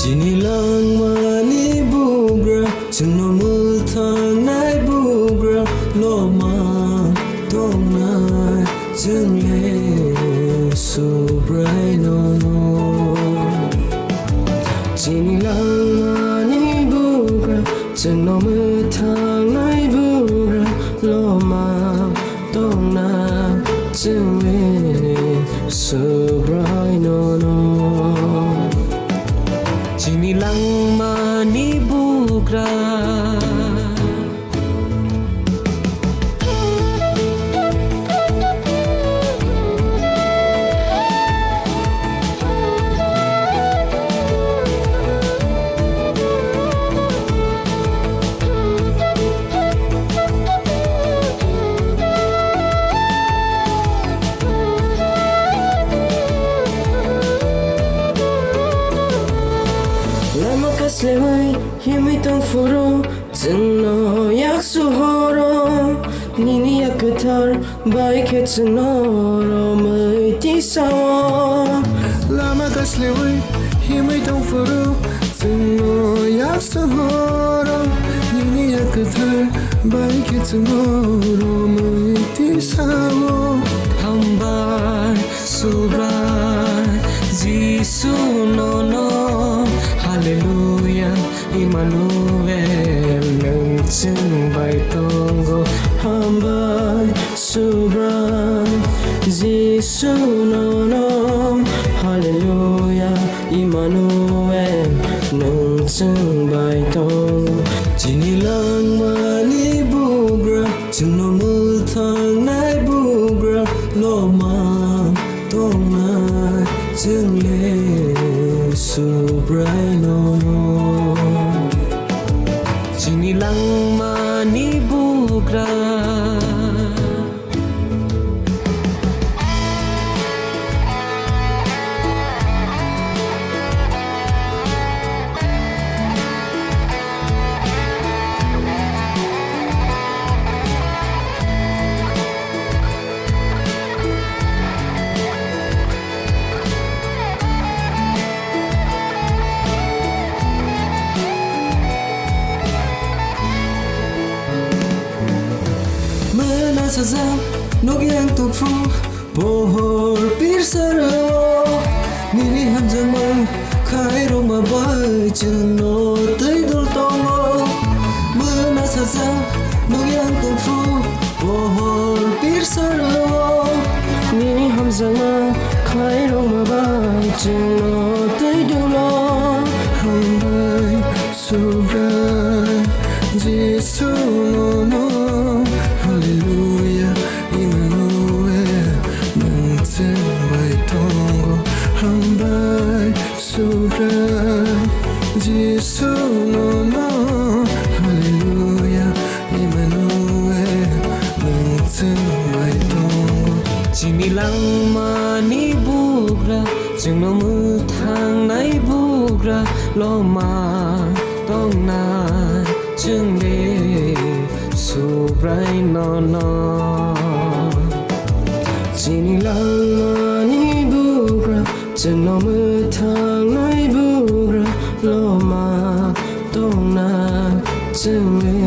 Jini lang mani bugra Chino muthang nai bugra Lo ma tong nai Chung le su brai no no Jini lang mani bugra Chino muthang nai bugra Lo ma tong nai Chung le su brai no no Jini lang mani bugra Sleway, himi tong furo, zeno yak suhoro, nini yak guitar, bike het sonoro, mai ti sawo. Lama ka sleway, himi tong furo, zeno yak suhoro, nini yak guitar, bike het sonoro, mai ti sawo. Hambar subrai, Jisu no no. Hallelujah, Emmanuel, nâng chân bài tongo, hambai subrai, Giêsu no no. Hallelujah, Emmanuel, nâng chân bài tongo. Jini lang mani bugra, chung no mu thang nai bugra, lo ma tong nai chung le. Su brai no no Jini lang mani bugra Sazam nog yang tuk fu bohor pirsaro nini hamjamang khairo ma bai chuno tai dol tongo mana sazam nog yang tuk fu bohor pirsaro nini hamjamang khairo ma bai chuno tai dol hambai subrai Jisu no no Hallelujah, Emmanuel, nâng chân bài tongo, hambai subrai, Giêsu no no. Hallelujah, Emmanuel, nâng chân bài tongo. Jini lang mani bugra, chung no mu thang nai bugra, lo ma tong nai chung le. Su brai no no Jini lang mani bugra Chung no mu thang nai bugra Lo ma tong nai chung le